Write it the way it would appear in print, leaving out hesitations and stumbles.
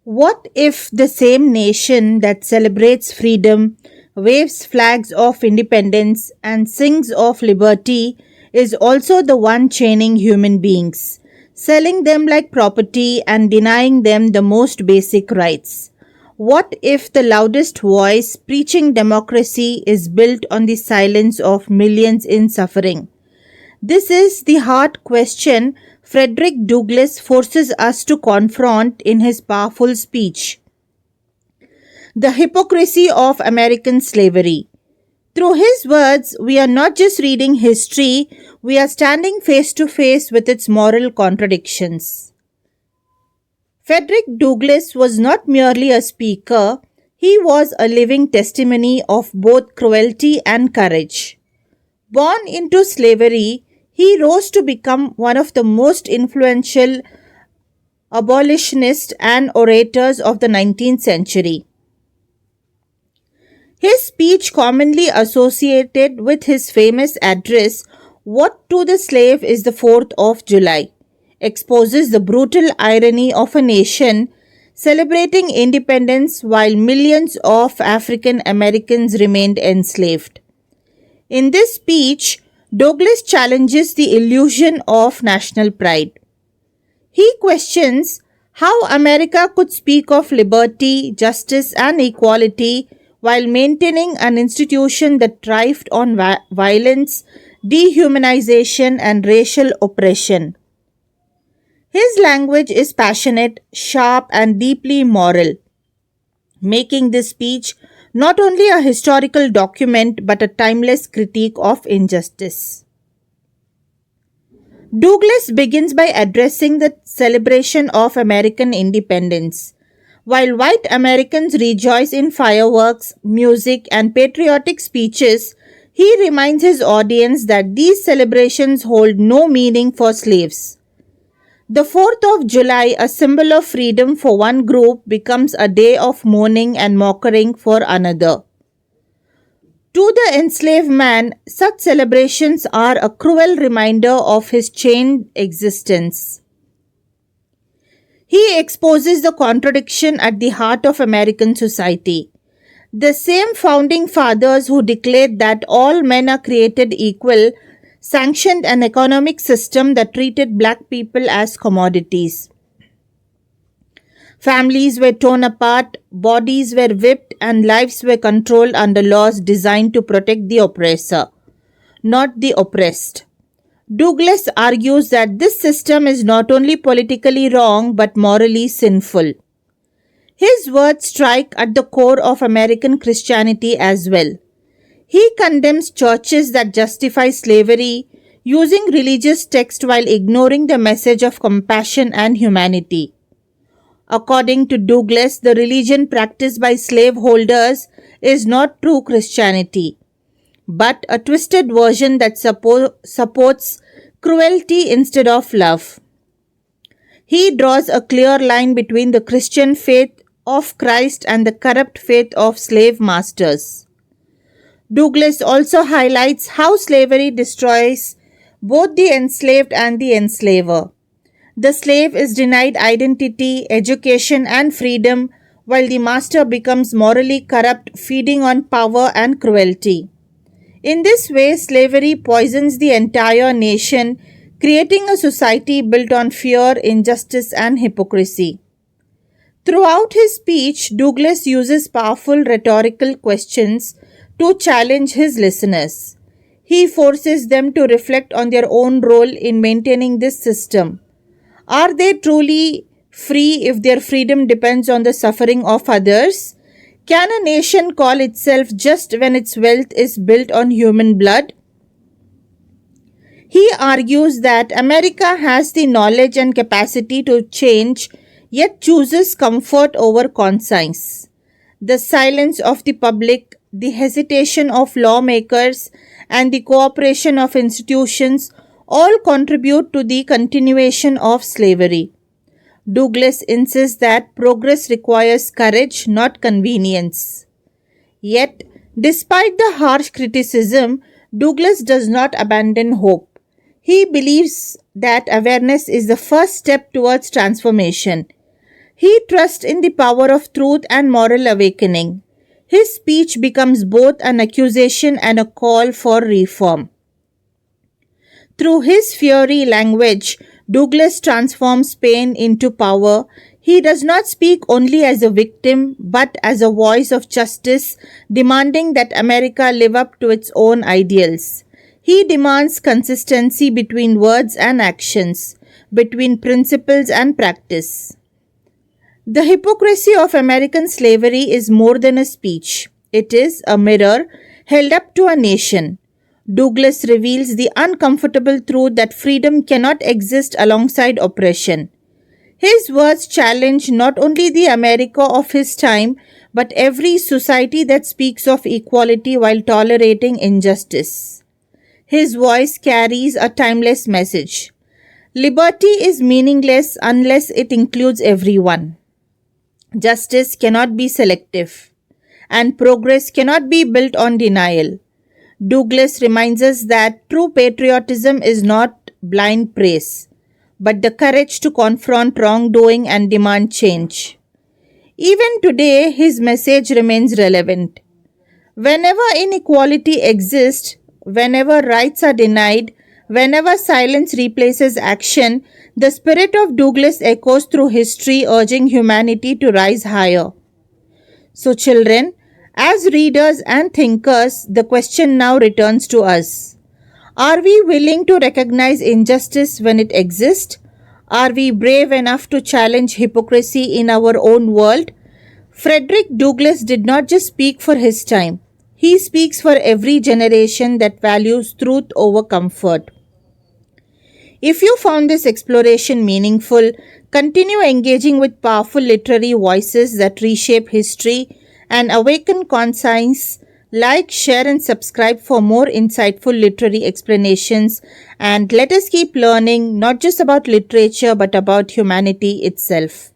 What if the same nation that celebrates freedom, waves flags of independence, and sings of liberty is also the one chaining human beings, selling them like property and denying them the most basic rights? What if the loudest voice preaching democracy is built on the silence of millions in suffering? This is the hard question Frederick Douglass forces us to confront in his powerful speech. The hypocrisy of American slavery. Through his words, we are not just reading history, we are standing face to face with its moral contradictions. Frederick Douglass was not merely a speaker, he was a living testimony of both cruelty and courage. Born into slavery, he rose to become one of the most influential abolitionists and orators of the 19th century. His speech, commonly associated with his famous address, "What to the Slave is the 4th of July," exposes the brutal irony of a nation celebrating independence while millions of African Americans remained enslaved. In this speech, Douglass challenges the illusion of national pride. He questions how America could speak of liberty, justice, and equality while maintaining an institution that thrived on violence, dehumanization, and racial oppression. His language is passionate, sharp, and deeply moral, making this speech not only a historical document but a timeless critique of injustice. Douglass begins by addressing the celebration of American independence. While white Americans rejoice in fireworks, music, and patriotic speeches, he reminds his audience that these celebrations hold no meaning for slaves. The 4th of July, a symbol of freedom for one group, becomes a day of mourning and mockery for another. To the enslaved man, such celebrations are a cruel reminder of his chained existence. He exposes the contradiction at the heart of American society. The same founding fathers who declared that all men are created equal sanctioned an economic system that treated black people as commodities. Families were torn apart, bodies were whipped, and lives were controlled under laws designed to protect the oppressor, not the oppressed. Douglass argues that this system is not only politically wrong but morally sinful. His words strike at the core of American Christianity as well. He condemns churches that justify slavery, using religious texts while ignoring the message of compassion and humanity. According to Douglass, the religion practiced by slaveholders is not true Christianity, but a twisted version that supports cruelty instead of love. He draws a clear line between the Christian faith of Christ and the corrupt faith of slave masters. Douglass also highlights how slavery destroys both the enslaved and the enslaver. The slave is denied identity, education, and freedom, while the master becomes morally corrupt, feeding on power and cruelty. In this way, slavery poisons the entire nation, creating a society built on fear, injustice, and hypocrisy. Throughout his speech, Douglass uses powerful rhetorical questions to challenge his listeners. He forces them to reflect on their own role in maintaining this system. Are they truly free if their freedom depends on the suffering of others? Can a nation call itself just when its wealth is built on human blood? He argues that America has the knowledge and capacity to change, yet chooses comfort over conscience. The silence of the public, the hesitation of lawmakers, and the cooperation of institutions all contribute to the continuation of slavery. Douglass insists that progress requires courage, not convenience. Yet, despite the harsh criticism, Douglass does not abandon hope. He believes that awareness is the first step towards transformation. He trusts in the power of truth and moral awakening. His speech becomes both an accusation and a call for reform. Through his fiery language, Douglas transforms pain into power. He does not speak only as a victim, but as a voice of justice, demanding that America live up to its own ideals. He demands consistency between words and actions, between principles and practice. The hypocrisy of American slavery is more than a speech. It is a mirror held up to a nation. Douglas reveals the uncomfortable truth that freedom cannot exist alongside oppression. His words challenge not only the America of his time, but every society that speaks of equality while tolerating injustice. His voice carries a timeless message. Liberty is meaningless unless it includes everyone. Justice cannot be selective, and progress cannot be built on denial. Douglas reminds us that true patriotism is not blind praise, but the courage to confront wrongdoing and demand change. Even today, his message remains relevant. Whenever inequality exists, whenever rights are denied, whenever silence replaces action, the spirit of Douglas echoes through history, urging humanity to rise higher. So, children, as readers and thinkers, the question now returns to us. Are we willing to recognize injustice when it exists? Are we brave enough to challenge hypocrisy in our own world? Frederick Douglass did not just speak for his time. He speaks for every generation that values truth over comfort. If you found this exploration meaningful, continue engaging with powerful literary voices that reshape history and awaken conscience. Like, share and subscribe for more insightful literary explanations, and let us keep learning not just about literature but about humanity itself.